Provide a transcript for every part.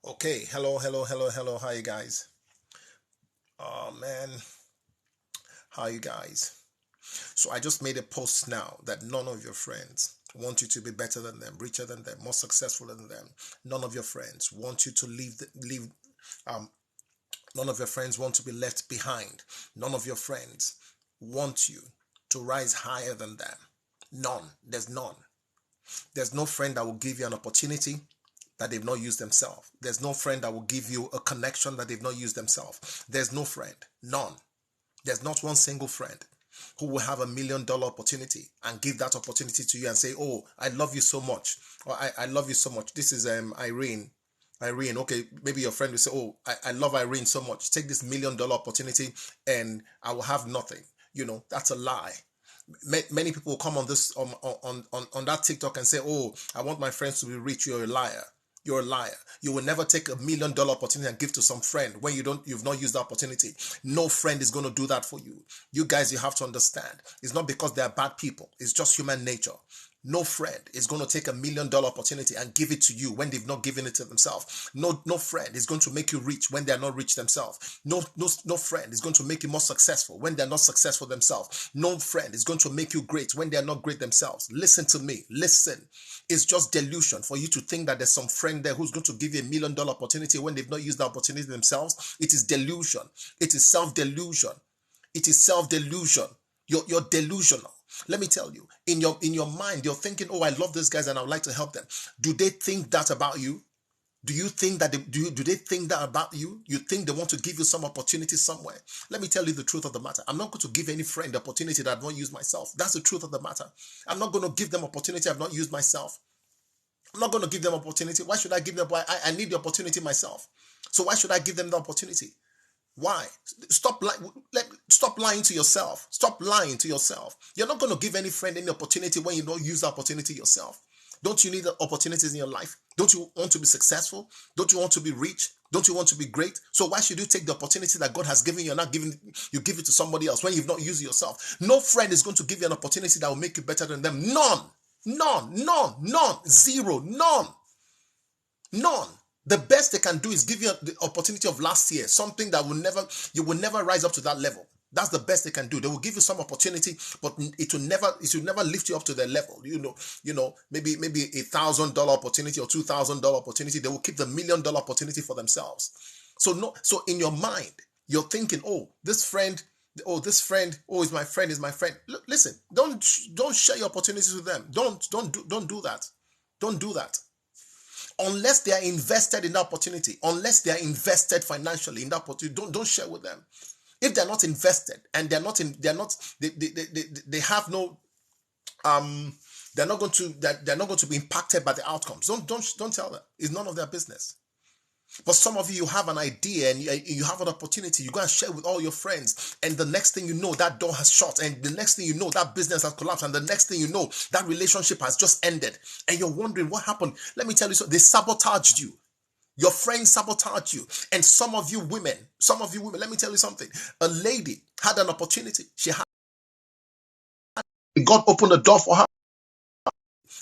Okay, hello. How you guys? Oh man, how you guys? So I just made a post now that none of your friends want you to be better than them, richer than them, more successful than them. None of your friends want you to leave. Um, None of your friends want to be left behind. None of your friends want you to rise higher than them. None. There's none. There's no friend that will give you an opportunity that they've not used themselves. There's no friend that will give you a connection that they've not used themselves. There's no friend. None. There's not one single friend who will have $1 million opportunity and give that opportunity to you and say, oh, I love you so much. Or I love you so much. This is Irene. Irene, okay, maybe your friend will say, oh, I love Irene so much. Take this $1 million opportunity and I will have nothing. That's a lie. Many people come on this on that TikTok and say, "Oh, I want my friends to be rich." You're a liar. You're a liar. You will never take $1 million opportunity and give to some friend when you've not used the opportunity. No friend is going to do that for you. You guys, you have to understand. It's not because they are bad people. It's just human nature. No friend is going to take $1 million opportunity and give it to you when they've not given it to themselves. No friend is going to make you rich when they're not rich themselves. No friend is going to make you more successful when they're not successful themselves. No friend is going to make you great when they're not great themselves. Listen to me. Listen. It's just delusion for you to think that there's some friend there who's going to give you $1 million opportunity when they've not used the opportunity themselves. It is delusion. It is self-delusion. It is self-delusion. You're delusional. Let me tell you, in your mind, you're thinking, oh, I love these guys and I would like to help them. Do they think that about you? Do you think that do they think that about you? You think they want to give you some opportunity somewhere? Let me tell you the truth of the matter. I'm not going to give any friend the opportunity that I've not used myself. That's the truth of the matter. I'm not going to give them opportunity I've not used myself. I'm not going to give them opportunity. Why should I give them? I need the opportunity myself. So why should I give them the opportunity? Why? Stop lying to yourself. Stop lying to yourself. You're not going to give any friend any opportunity when you don't use the opportunity yourself. Don't you need the opportunities in your life? Don't you want to be successful? Don't you want to be rich? Don't you want to be great? So why should you take the opportunity that God has given you and not giving you give it to somebody else when you've not used it yourself? No friend is going to give you an opportunity that will make you better than them. None. None. Zero. None. The best they can do is give you the opportunity of last year, something that you will never rise up to that level. That's the best they can do. They will give you some opportunity, but it will never lift you up to their level. Maybe $1,000 opportunity or $2,000 opportunity. They will keep the $1 million opportunity for themselves. So in your mind, you're thinking, oh, this friend, oh, is my friend, is my friend. Listen, don't share your opportunities with them. Don't do that. Don't do that. Unless they are invested in that opportunity, unless they are invested financially in that opportunity, don't share with them. If they're not invested and they have no they're not going to be impacted by the outcomes. Don't tell them. It's none of their business. But some of you have an idea and you have an opportunity. You go and share with all your friends, and the next thing you know, that door has shut, and the next thing you know, that business has collapsed, and the next thing you know, that relationship has just ended, and you're wondering what happened. Let me tell you something. They sabotaged you. Your friends sabotaged you. And some of you women, let me tell you something. A lady had an opportunity. God opened the door for her.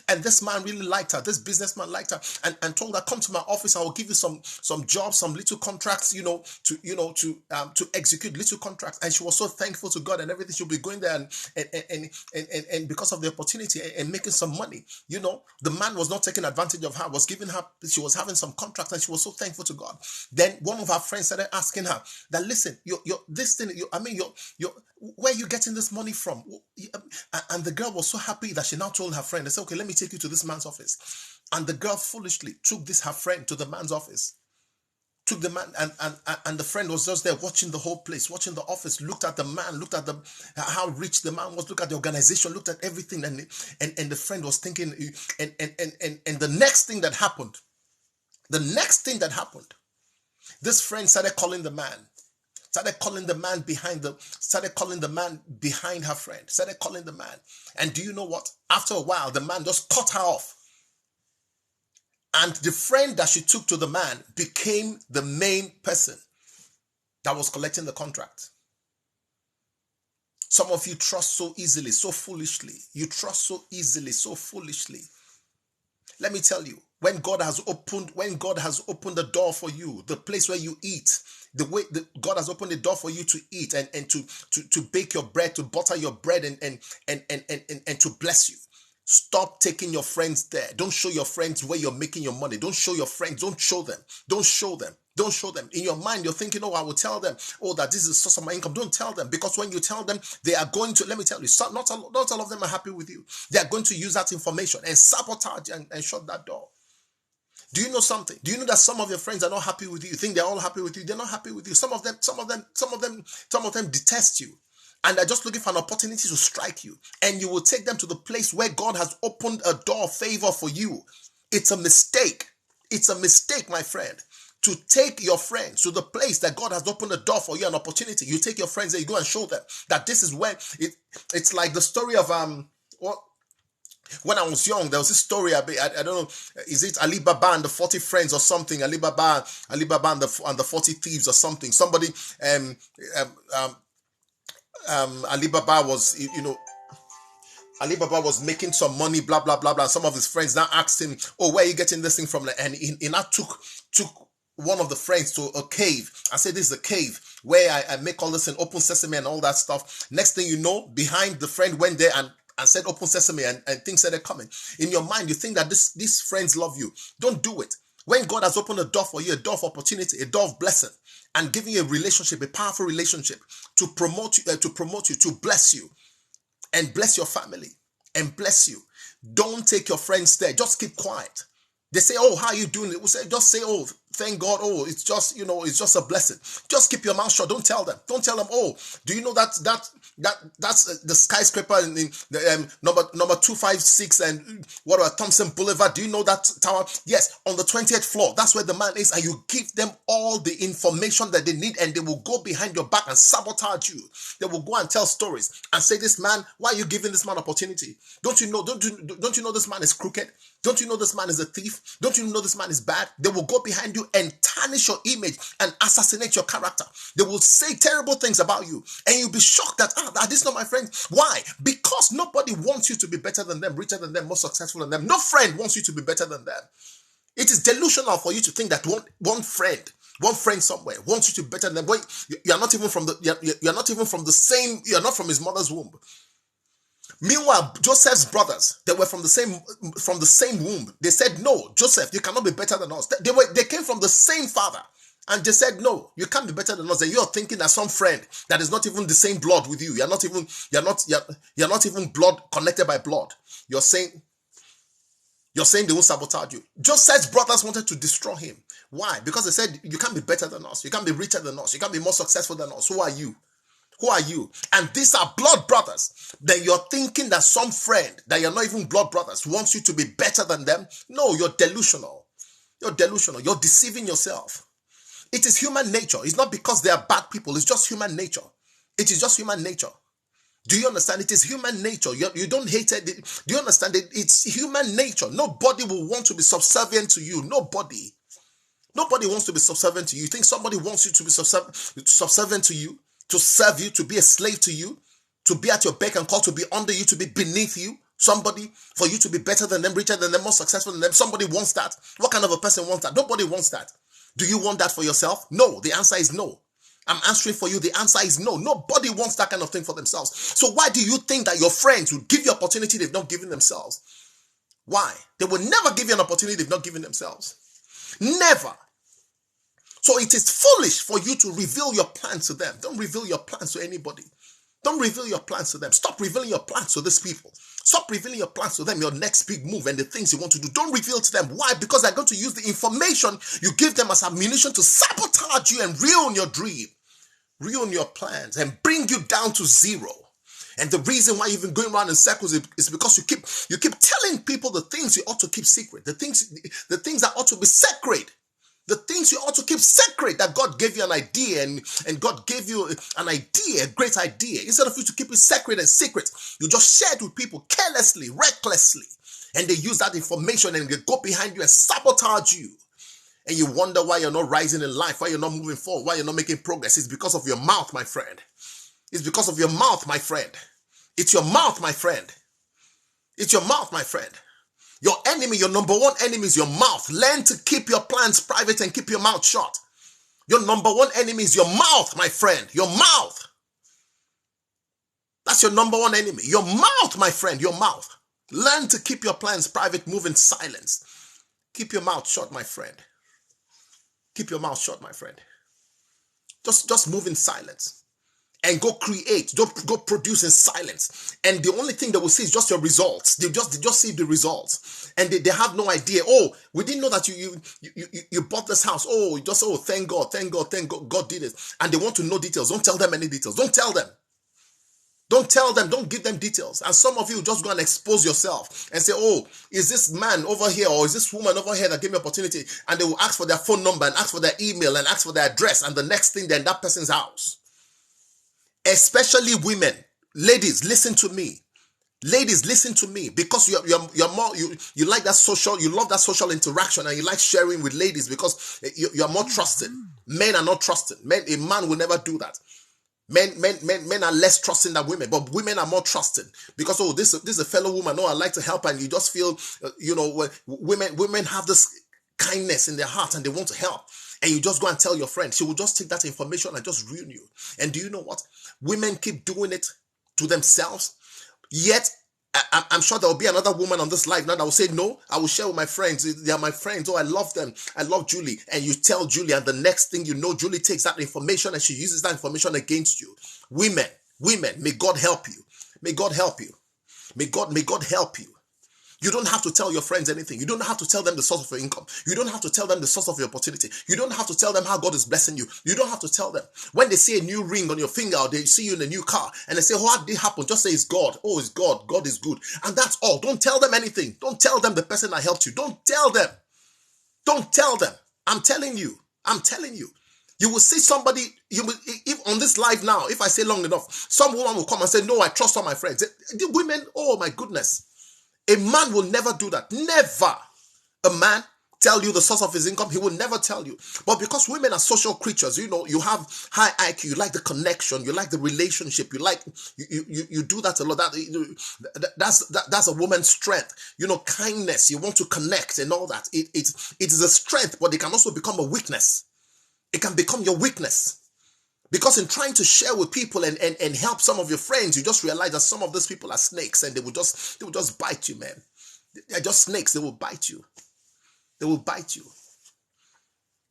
And this man really liked her. This businessman liked her, and told her, "Come to my office. I will give you some jobs, some little contracts, to execute little contracts." And she was so thankful to God and everything. She'll be going there and because of the opportunity and making some money. The man was not taking advantage of her. Was giving her. She was having some contracts, and she was so thankful to God. Then one of her friends started asking her that, "Listen, you're this thing. You're where are you getting this money from?" And the girl was so happy that she now told her friend, they said, "Okay, let me take you to this man's office." And the girl foolishly took her friend to the man's office. Took the man, and the friend was just there watching the whole place, watching the office, looked at the man, looked at how rich the man was, looked at the organization, looked at everything, and the friend was thinking, and the next thing that happened, this friend started calling the man. Started calling the man behind her friend. Started calling the man. And do you know what? After a while, the man just cut her off. And the friend that she took to the man became the main person that was collecting the contract. Some of you trust so easily, so foolishly. You trust so easily, so foolishly. Let me tell you, When God has opened the door for you, the place where you eat, the way that God has opened the door for you to eat and to bake your bread, to butter your bread and to bless you. Stop taking your friends there. Don't show your friends where you're making your money. Don't show your friends. Don't show them. Don't show them. Don't show them. In your mind, you're thinking, oh, I will tell them, oh, that this is the source of my income. Don't tell them, because when you tell them, they are going to, let me tell you, not all of them are happy with you. They are going to use that information and sabotage and shut that door. Do you know something? Do you know that some of your friends are not happy with you? You think they're all happy with you. They're not happy with you. Some of them detest you. And they're just looking for an opportunity to strike you. And you will take them to the place where God has opened a door of favor for you. It's a mistake. It's a mistake, my friend, to take your friends to the place that God has opened a door for you, an opportunity. You take your friends and you go and show them that this is where it's like the story of when I was young, there was this story. I don't know, is it Ali Baba and the 40 friends or something? Ali Baba and the 40 thieves or something. Somebody Ali Baba was, Ali Baba was making some money, blah blah blah blah. Some of his friends now asked him, "Oh, where are you getting this thing from?" And he now took one of the friends to a cave. I said, "This is a cave where I make all this in open sesame and all that stuff." Next thing you know, behind the friend went there and said open sesame and things started coming. In your mind, you think that these friends love you. Don't do it. When God has opened a door for you, a door of opportunity, a door of blessing, and giving you a relationship, a powerful relationship to promote you, to bless you, and bless your family, and bless you. Don't take your friends there. Just keep quiet. They say, "Oh, how are you doing?" Just say, "Oh, thank God. Oh, it's just, it's just a blessing." Just keep your mouth shut. Don't tell them. Don't tell them, "Oh, do you know that's the skyscraper in the number 256 and Thompson Boulevard? Do you know that tower?" Yes, on the 20th floor. That's where the man is, and you give them all the information that they need, and they will go behind your back and sabotage you. They will go and tell stories and say, "This man, why are you giving this man opportunity? Don't you know this man is crooked? Don't you know this man is a thief? Don't you know this man is bad?" They will go behind you and tarnish your image and assassinate your character. They will say terrible things about you, and you'll be shocked that this is not my friend. Why? Because nobody wants you to be better than them, richer than them, more successful than them. No friend wants you to be better than them. It is delusional for you to think that one friend somewhere wants you to be better than them. When you're not even from the same. You're not from his mother's womb. Meanwhile, Joseph's brothers, they were from the same womb. They said, "No, Joseph, you cannot be better than us." They came from the same father, and they said, "No, you can't be better than us." And you're thinking that some friend that is not even the same blood with you, you're not even blood connected by blood. You're saying they will sabotage you. Joseph's brothers wanted to destroy him. Why? Because they said, "You can't be better than us. You can't be richer than us. You can't be more successful than us. Who are you? Who are you?" And these are blood brothers. Then you're thinking that some friend that you're not even blood brothers wants you to be better than them. No, you're delusional. You're delusional. You're deceiving yourself. It is human nature. It's not because they are bad people. It's just human nature. It is just human nature. Do you understand? It is human nature. You don't hate it. Do you understand it? It's human nature. Nobody will want to be subservient to you. Nobody wants to be subservient to you. You think somebody wants you to be subservient to you? To serve you, to be a slave to you, to be at your beck and call, to be under you, to be beneath you, somebody for you to be better than them, richer than them, more successful than them. Somebody wants that. What kind of a person wants that? Nobody wants that. Do you want that for yourself? No. The answer is no. I'm answering for you. The answer is no. Nobody wants that kind of thing for themselves. So why do you think that your friends will give you opportunity they've not given themselves? Why? They will never give you an opportunity they've not given themselves. Never. So it is foolish for you to reveal your plans to them. Don't reveal your plans to anybody. Don't reveal your plans to them. Stop revealing your plans to these people. Stop revealing your plans to them, your next big move and the things you want to do. Don't reveal to them. Why? Because they're going to use the information you give them as ammunition to sabotage you and ruin your dream, ruin your plans, and bring you down to zero. And the reason why you've been going around in circles is because you keep telling people the things you ought to keep secret, the things that ought to be sacred. The things you ought to keep sacred, that God gave you an idea and God gave you an idea, a great idea. Instead of you to keep it sacred and secret, you just share it with people carelessly, recklessly. And they use that information and they go behind you and sabotage you. And you wonder why you're not rising in life, why you're not moving forward, why you're not making progress. It's because of your mouth, my friend. It's because of your mouth, my friend. It's your mouth, my friend. It's your mouth, my friend. Your enemy, your number one enemy is your mouth. Learn to keep your plans private and keep your mouth shut. Your number one enemy is your mouth, my friend. Your mouth. That's your number one enemy. Your mouth, my friend, your mouth. Learn to keep your plans private, move in silence. Keep your mouth shut, my friend. Keep your mouth shut, my friend. Just move in silence. And go create, go produce in silence. And the only thing they will see is just your results. They just see the results. And they have no idea. Oh, we didn't know that you bought this house. Oh, thank God, God did it. And they want to know details. Don't tell them any details. Don't tell them. Don't tell them, don't give them details. And some of you just go and expose yourself and say, oh, is this man over here or is this woman over here that gave me opportunity? And they will ask for their phone number and ask for their email and ask for their address. And the next thing, they're in that person's house. Especially women. Ladies, listen to me. Ladies, listen to me, because you're more, you like that social, you love that social interaction, and you like sharing with ladies because you're more trusted. Men are not trusted. A man will never do that. Men are less trusting than women, but women are more trusted because, oh, this is a fellow woman. Oh, I like to help her, and you just feel, women have this kindness in their heart and they want to help. And you just go and tell your friend. She will just take that information and just ruin you. And do you know what? Women keep doing it to themselves. Yet, I'm sure there will be another woman on this live now that will say, no, I will share with my friends. They are my friends. Oh, I love them. I love Julie. And you tell Julie, and the next thing you know, Julie takes that information and she uses that information against you. Women, may God help you. May God help you. May God help you. You don't have to tell your friends anything. You don't have to tell them the source of your income. You don't have to tell them the source of your opportunity. You don't have to tell them how God is blessing you. You don't have to tell them. When they see a new ring on your finger or they see you in a new car and they say, how did it happen? Just say it's God. Oh, it's God. God is good. And that's all. Don't tell them anything. Don't tell them the person that helped you. Don't tell them. Don't tell them. I'm telling you. You will see somebody, if on this live now, if I say long enough, some woman will come and say, no, I trust all my friends. The women, oh my goodness. A man will never do that. Never. A man tell you the source of his income. He will never tell you. But because women are social creatures, you have high IQ. You like the connection. You like the relationship. You do that a lot. That's a woman's strength. Kindness. You want to connect and all that. It is a strength, but it can also become a weakness. It can become your weakness. Because in trying to share with people and help some of your friends, you just realize that some of those people are snakes and they will just bite you, man. They're just snakes. They will bite you. They will bite you.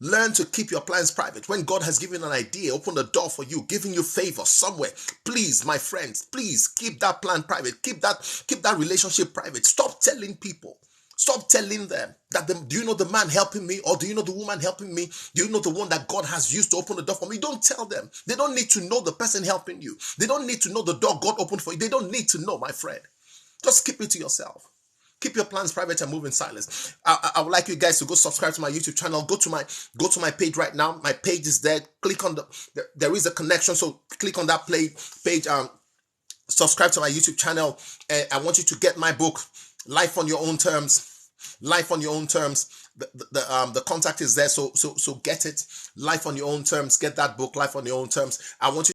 Learn to keep your plans private. When God has given an idea, open the door for you, giving you favor somewhere. Please, my friends, please keep that plan private. Keep that relationship private. Stop telling people. Stop telling them that, do you know the man helping me? Or do you know the woman helping me? Do you know the one that God has used to open the door for me? Don't tell them. They don't need to know the person helping you. They don't need to know the door God opened for you. They don't need to know, my friend. Just keep it to yourself. Keep your plans private and move in silence. I would like you guys to go subscribe to my YouTube channel. Go to my page right now. My page is there. Click on there is a connection. So click on that page. Subscribe to my YouTube channel. I want you to get my book, Life on Your Own Terms. Life on Your Own Terms. The contact is there. So get it. Life on Your Own Terms. Get that book, Life on Your Own Terms. I want you